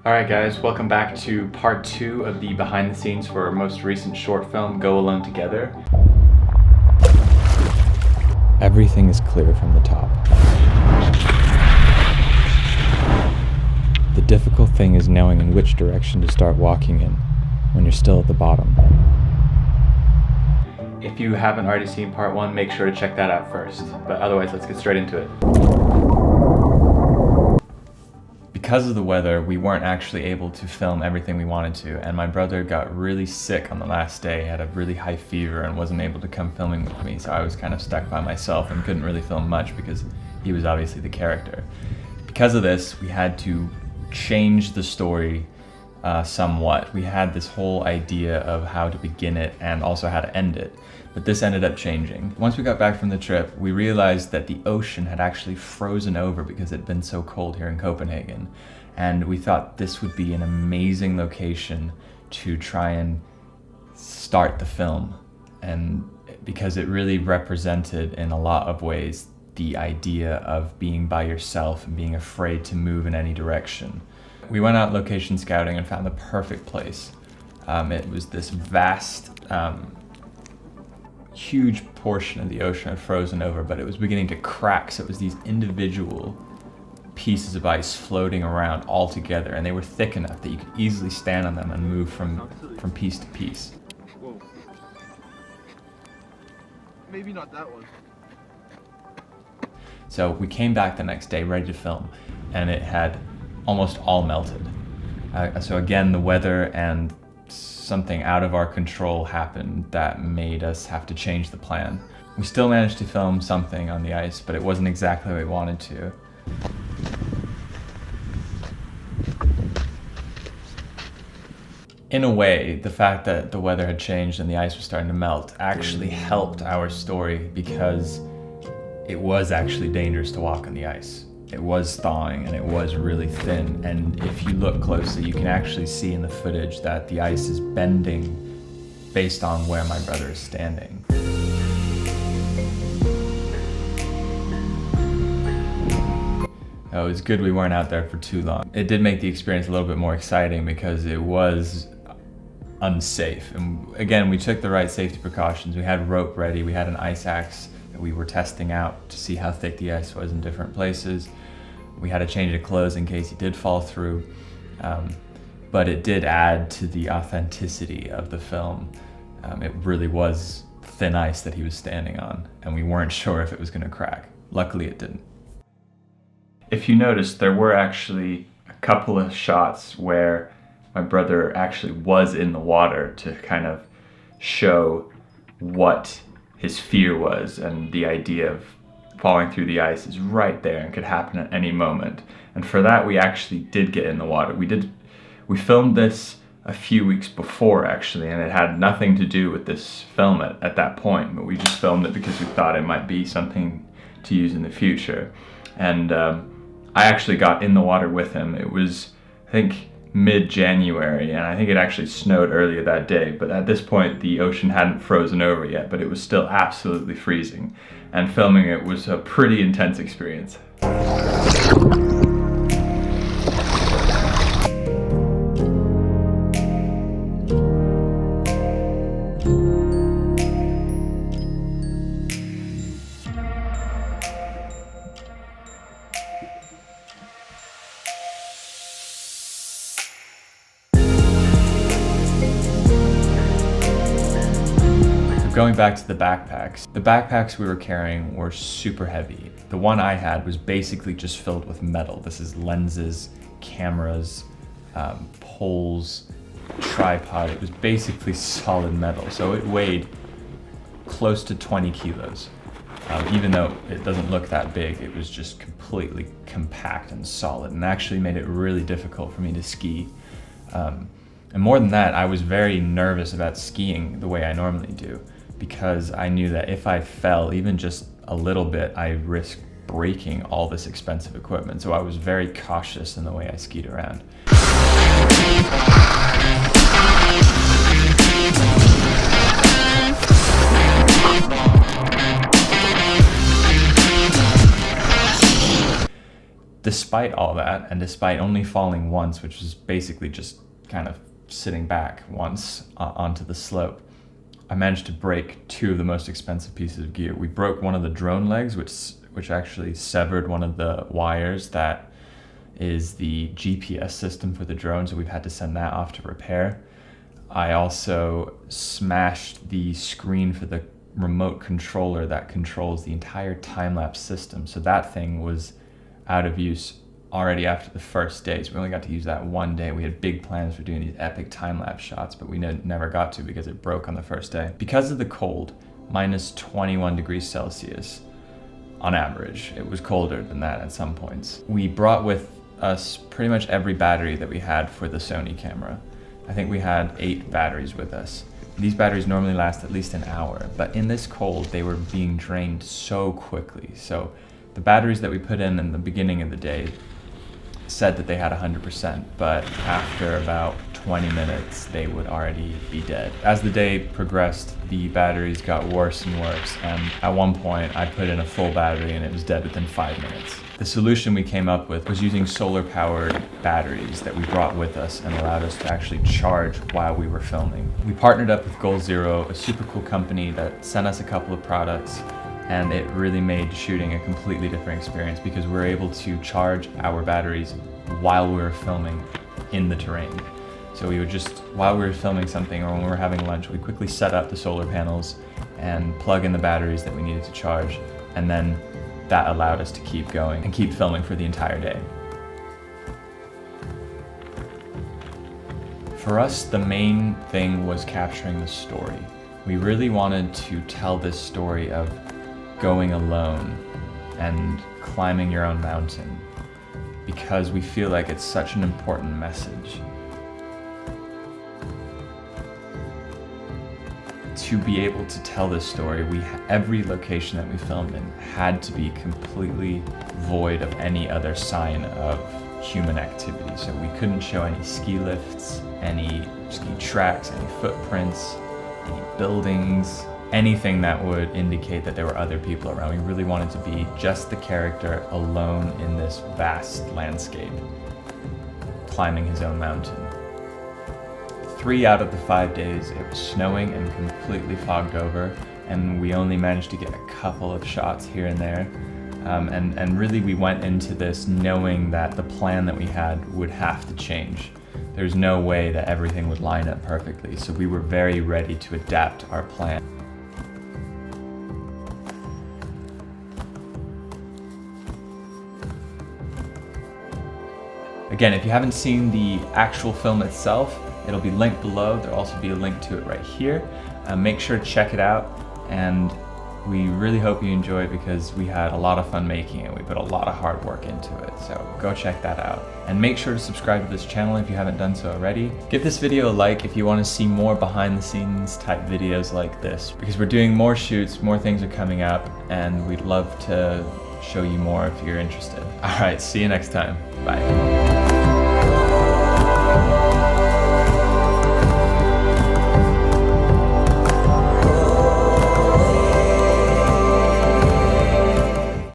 Alright guys, welcome back to part 2 of the behind the scenes for our most recent short film, Go Alone Together. Everything is clear from the top. The difficult thing is knowing in which direction to start walking in when you're still at the bottom. If you haven't already seen part 1, make sure to check that out first. But otherwise, let's get straight into it. Because of the weather, we weren't actually able to film everything we wanted to, and my brother got really sick on the last day. He had a really high fever and wasn't able to come filming with me, so I was kind of stuck by myself and couldn't really film much because he was obviously the character. Because of this, we had to change the story somewhat. We had this whole idea of how to begin it and also how to end it, but this ended up changing. Once we got back from the trip, we realized that the ocean had actually frozen over because it had been so cold here in Copenhagen, and we thought this would be an amazing location to try and start the film, and because it really represented in a lot of ways the idea of being by yourself and being afraid to move in any direction. We went out location scouting and found the perfect place. It was this vast, huge portion of the ocean had frozen over, but it was beginning to crack, so it was these individual pieces of ice floating around all together, and they were thick enough that you could easily stand on them and move from piece to piece. Whoa. Maybe not that one. So we came back the next day ready to film, and it had almost all melted. So again, the weather and something out of our control happened that made us have to change the plan. We still managed to film something on the ice, but it wasn't exactly what we wanted to. In a way, the fact that the weather had changed and the ice was starting to melt actually helped our story, because it was actually dangerous to walk on the ice. It was thawing and it was really thin, and if you look closely you can actually see in the footage that the ice is bending based on where my brother is standing. Oh, it was good we weren't out there for too long. It did make the experience a little bit more exciting because it was unsafe, and again we took the right safety precautions. We had rope ready, we had an ice axe that we were testing out to see how thick the ice was in different places. We had a change of clothes in case he did fall through, but it did add to the authenticity of the film. It really was thin ice that he was standing on, and we weren't sure if it was going to crack. Luckily it didn't. If you noticed, there were actually a couple of shots where my brother actually was in the water to kind of show what his fear was, and the idea of falling through the ice is right there and could happen at any moment. And for that we actually did get in the water. We filmed this a few weeks before actually, and it had nothing to do with this film at that point, but we just filmed it because we thought it might be something to use in the future. And I actually got in the water with him. It was, I think, mid-January, and I think it actually snowed earlier that day, but at this point the ocean hadn't frozen over yet, but it was still absolutely freezing, and filming it was a pretty intense experience. Going back to the backpacks we were carrying were super heavy. The one I had was basically just filled with metal. This is lenses, cameras, poles, tripod. It was basically solid metal, so it weighed close to 20 kilos. Even though it doesn't look that big, it was just completely compact and solid, and actually made it really difficult for me to ski. And more than that, I was very nervous about skiing the way I normally do, because I knew that if I fell even just a little bit, I risked breaking all this expensive equipment. So I was very cautious in the way I skied around. despite all that, and despite only falling once, which was basically just kind of sitting back once onto the slope, I managed to break 2 of the most expensive pieces of gear. We broke one of the drone legs, which actually severed one of the wires that is the GPS system for the drone, so we've had to send that off to repair. I also smashed the screen for the remote controller that controls the entire time-lapse system. So that thing was out of use already after the first day. So we only got to use that one day. We had big plans for doing these epic time-lapse shots, but we never got to because it broke on the first day. Because of the cold, minus 21 degrees Celsius on average. It was colder than that at some points. We brought with us pretty much every battery that we had for the Sony camera. I think we had 8 batteries with us. These batteries normally last at least an hour, but in this cold, they were being drained so quickly. So the batteries that we put in the beginning of the day said that they had 100%, but after about 20 minutes, they would already be dead. As the day progressed, the batteries got worse and worse, and at one point, I put in a full battery and it was dead within 5 minutes. The solution we came up with was using solar-powered batteries that we brought with us and allowed us to actually charge while we were filming. We partnered up with Goal Zero, a super cool company that sent us a couple of products, and it really made shooting a completely different experience because we were able to charge our batteries while we were filming in the terrain. So we would just, while we were filming something or when we were having lunch, we'd quickly set up the solar panels and plug in the batteries that we needed to charge, and then that allowed us to keep going and keep filming for the entire day. For us, the main thing was capturing the story. We really wanted to tell this story of going alone and climbing your own mountain because we feel like it's such an important message. To be able to tell this story, every location that we filmed in had to be completely void of any other sign of human activity. So we couldn't show any ski lifts, any ski tracks, any footprints, any buildings, anything that would indicate that there were other people around. We really wanted to be just the character alone in this vast landscape, climbing his own mountain. 3 out of the 5 days, it was snowing and completely fogged over, and we only managed to get a couple of shots here and there. And really we went into this knowing that the plan that we had would have to change. There's no way that everything would line up perfectly, so we were very ready to adapt our plan. Again, if you haven't seen the actual film itself, it'll be linked below. There'll also be a link to it right here. Make sure to check it out, and we really hope you enjoy it because we had a lot of fun making it. We put a lot of hard work into it, so go check that out. And make sure to subscribe to this channel if you haven't done so already. Give this video a like if you want to see more behind the scenes type videos like this, because we're doing more shoots, more things are coming up, and we'd love to show you more if you're interested. All right, see you next time. Bye.